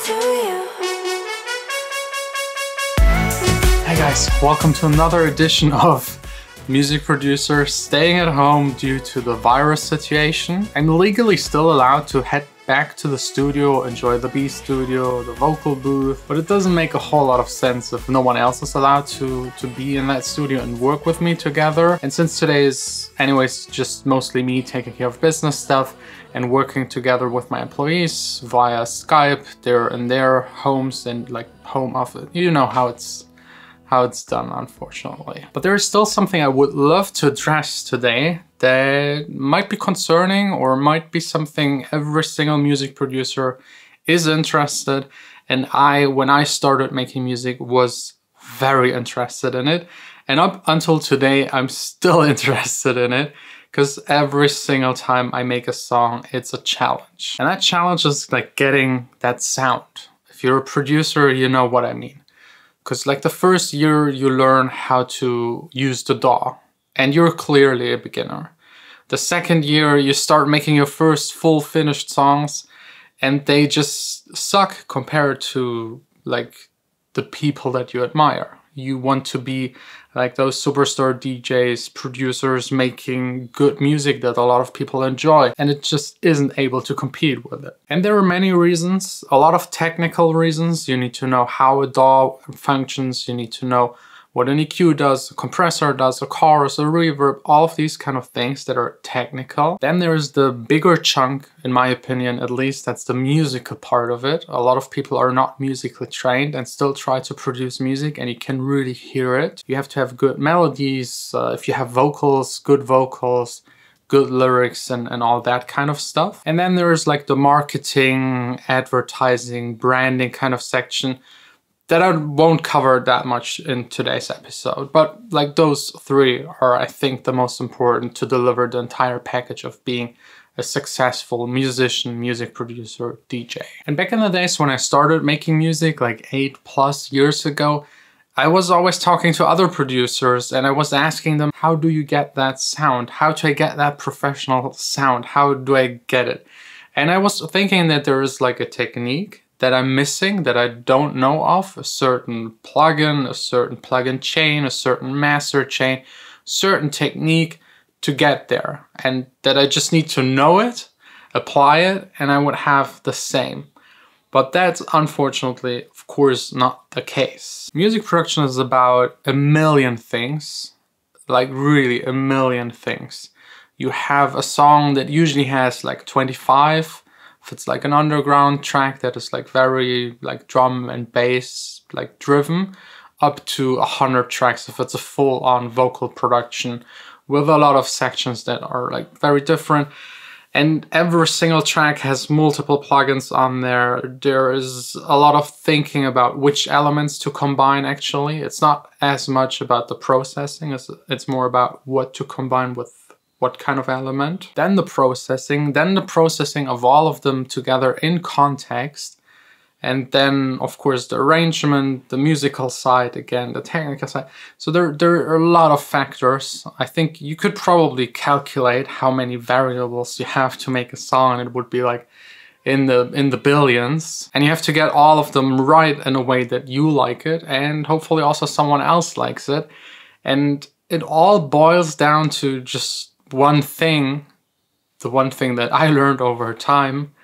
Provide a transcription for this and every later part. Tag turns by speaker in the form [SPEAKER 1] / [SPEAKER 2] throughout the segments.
[SPEAKER 1] to you.
[SPEAKER 2] Hey guys, welcome to another edition of Music Producer staying at home due to the virus situation. I'm legally still allowed to head back to the studio, enjoy the B studio, the vocal booth, but it doesn't make a whole lot of sense if no one else is allowed to be in that studio and work with me together. And since today is anyways just mostly me taking care of business stuff and working together with my employees via Skype, they're in their homes and like home office, you know how it's done, unfortunately. But there is still something I would love to address today that might be concerning or might be something every single music producer is interested. And when I started making music, was very interested in it. And up until today, I'm still interested in it because every single time I make a song, it's a challenge. And that challenge is like getting that sound. If you're a producer, you know what I mean. Because like the first year you learn how to use the DAW and you're clearly a beginner. The second year you start making your first full finished songs and they just suck compared to like the people that you admire. You want to be like those superstar DJs, producers making good music that a lot of people enjoy, and it just isn't able to compete with it. And there are many reasons, a lot of technical reasons. You need to know how a DAW functions, you need to know what an EQ does, a compressor does, a chorus, a reverb, all of these kind of things that are technical. Then there's the bigger chunk, in my opinion at least, that's the musical part of it. A lot of people are not musically trained and still try to produce music, and you can really hear it. You have to have good melodies, if you have vocals, good lyrics and all that kind of stuff. And then there's like the marketing, advertising, branding kind of section that I won't cover that much in today's episode, but like those three are, I think, the most important to deliver the entire package of being a successful musician, music producer, DJ. And back in the days when I started making music, like 8+ years ago, I was always talking to other producers and I was asking them, how do you get that sound? How do I get that professional sound? How do I get it? And I was thinking that there is like a technique that I'm missing, that I don't know of, a certain plugin chain, a certain master chain, certain technique to get there, and that I just need to know it, apply it, and I would have the same. But that's unfortunately, of course, not the case. Music production is about a million things, like really a million things. You have a song that usually has like 25, if it's like an underground track that is like very like drum and bass like driven, up to 100 tracks if it's a full-on vocal production with a lot of sections that are like very different. And every single track has multiple plugins on there. There is a lot of thinking about which elements to combine actually. It's not as much about the processing, it's more about what to combine with what kind of element. Then the processing of all of them together in context. And then, of course, the arrangement, the musical side, again, the technical side. So there are a lot of factors. I think you could probably calculate how many variables you have to make a song, and it would be like in the billions. And you have to get all of them right in a way that you like it, and hopefully also someone else likes it. And it all boils down to just one thing, the one thing that I learned over time,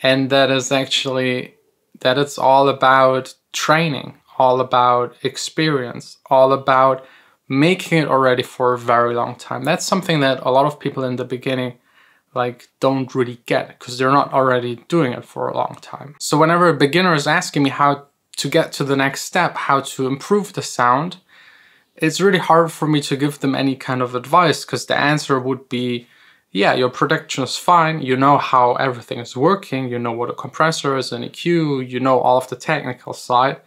[SPEAKER 2] and that is actually that it's all about training, all about experience, all about making it already for a very long time. That's something that a lot of people in the beginning like don't really get because they're not already doing it for a long time. So whenever a beginner is asking me how to get to the next step, how to improve the sound, it's really hard for me to give them any kind of advice because the answer would be, yeah, your production is fine, you know how everything is working, you know what a compressor is, an EQ, you know all of the technical side,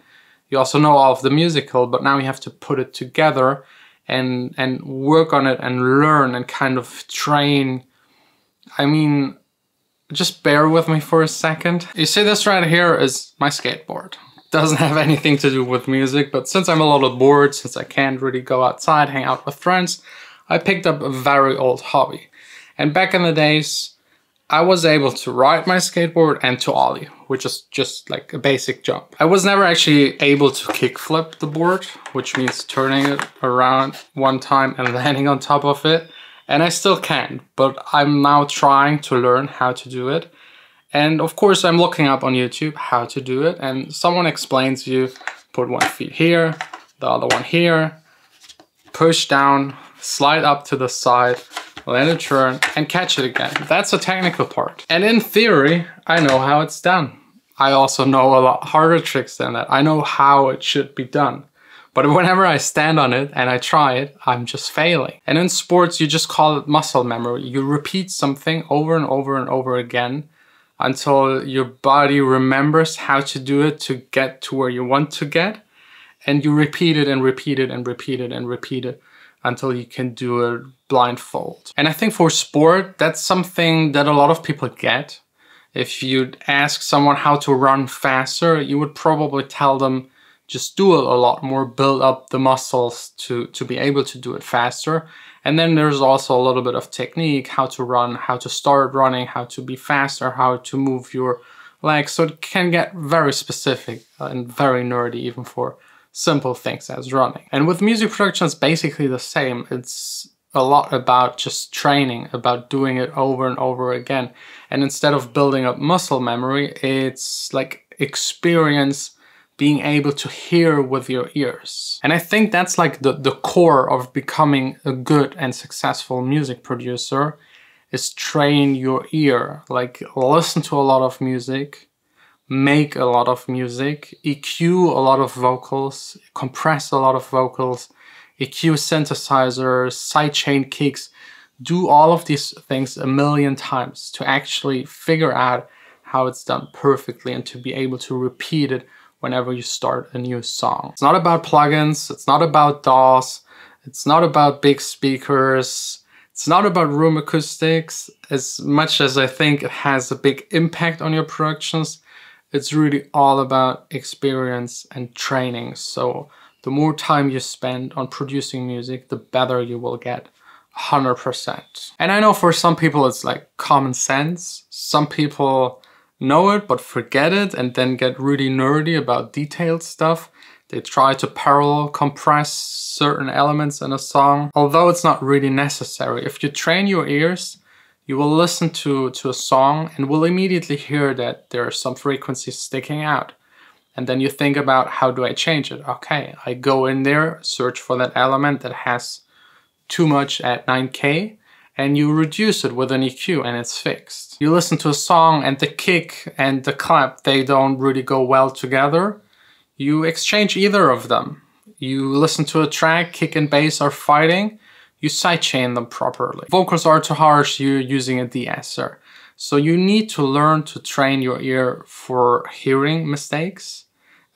[SPEAKER 2] you also know all of the musical, but now you have to put it together and work on it and learn and kind of train. I mean, just bear with me for a second. You see this right here is my skateboard. Doesn't have anything to do with music, but since I'm a little bored, since I can't really go outside, hang out with friends, I picked up a very old hobby. And back in the days, I was able to ride my skateboard and to ollie, which is just like a basic jump. I was never actually able to kickflip the board, which means turning it around one time and landing on top of it. And I still can, but I'm now trying to learn how to do it. And of course, I'm looking up on YouTube how to do it. And someone explains you, put one foot here, the other one here, push down, slide up to the side, let it turn, and catch it again. That's the technical part. And in theory, I know how it's done. I also know a lot harder tricks than that. I know how it should be done. But whenever I stand on it and I try it, I'm just failing. And in sports, you just call it muscle memory. You repeat something over and over and over again until your body remembers how to do it to get to where you want to get. And you repeat it and repeat it and repeat it and repeat it until you can do it blindfold. And I think for sport, that's something that a lot of people get. If you'd ask someone how to run faster, you would probably tell them just do it a lot more, build up the muscles to be able to do it faster. And then there's also a little bit of technique, how to run, how to start running, how to be faster, how to move your legs. So it can get very specific and very nerdy even for simple things as running. And with music production, it's basically the same. It's a lot about just training, about doing it over and over again. And instead of building up muscle memory, it's like experience, being able to hear with your ears. And I think that's like the core of becoming a good and successful music producer, is train your ear. Like listen to a lot of music, make a lot of music, EQ a lot of vocals, compress a lot of vocals, EQ synthesizers, sidechain kicks, do all of these things a million times to actually figure out how it's done perfectly and to be able to repeat it whenever you start a new song. It's not about plugins, it's not about DAWs, it's not about big speakers, it's not about room acoustics. As much as I think it has a big impact on your productions, it's really all about experience and training. So the more time you spend on producing music, the better you will get, 100%. And I know for some people it's like common sense. Some people know it but forget it and then get really nerdy about detailed stuff. They try to parallel compress certain elements in a song, although it's not really necessary. If you train your ears, you will listen to a song and will immediately hear that there are some frequencies sticking out. And then you think about, how do I change it? Okay, I go in there, search for that element that has too much at 9K, and you reduce it with an EQ and it's fixed. You listen to a song and the kick and the clap, they don't really go well together. You exchange either of them. You listen to a track, kick and bass are fighting, you sidechain them properly. Vocals are too harsh, you're using a de-esser. So you need to learn to train your ear for hearing mistakes,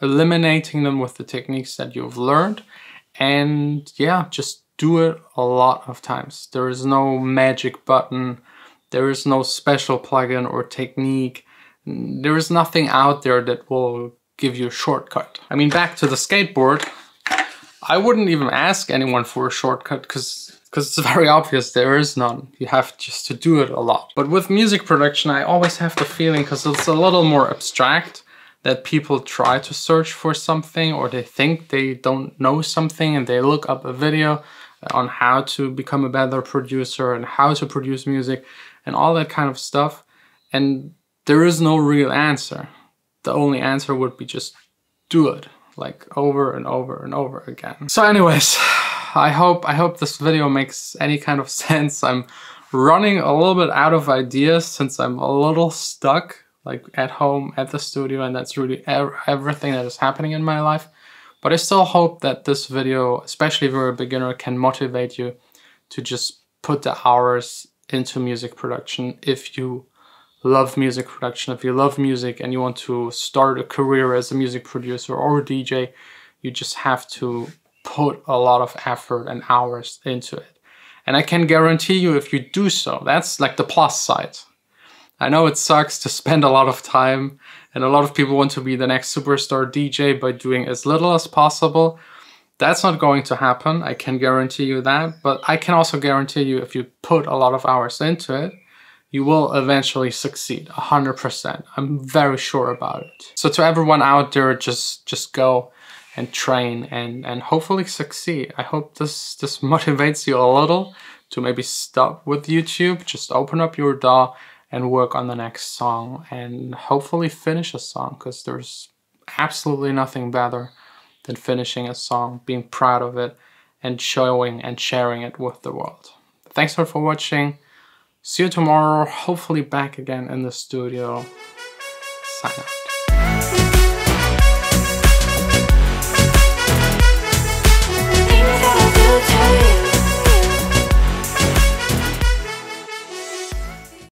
[SPEAKER 2] eliminating them with the techniques that you've learned, and yeah, just do it a lot of times. There is no magic button, there is no special plugin or technique, there is nothing out there that will give you a shortcut. I mean, back to the skateboard, I wouldn't even ask anyone for a shortcut because it's very obvious there is none. You have just to do it a lot. But with music production, I always have the feeling, because it's a little more abstract, that people try to search for something, or they think they don't know something and they look up a video on how to become a better producer and how to produce music and all that kind of stuff. And there is no real answer. The only answer would be just do it, like over and over and over again. So anyways, I hope this video makes any kind of sense. I'm running a little bit out of ideas since I'm a little stuck, like at home, at the studio, and that's really everything that is happening in my life. But I still hope that this video, especially if you're a beginner, can motivate you to just put the hours into music production. If you love music production, if you love music and you want to start a career as a music producer or a DJ, you just have to put a lot of effort and hours into it. And I can guarantee you, if you do so, that's like the plus side. I know it sucks to spend a lot of time, and a lot of people want to be the next superstar DJ by doing as little as possible. That's not going to happen, I can guarantee you that. But I can also guarantee you, if you put a lot of hours into it, you will eventually succeed, 100%. I'm very sure about it. So to everyone out there, just go and train and hopefully succeed. I hope this motivates you a little to maybe stop with YouTube, just open up your DAW and work on the next song and hopefully finish a song, because there's absolutely nothing better than finishing a song, being proud of it, and showing and sharing it with the world. Thanks for watching. See you tomorrow, hopefully back again in the studio. Sign out.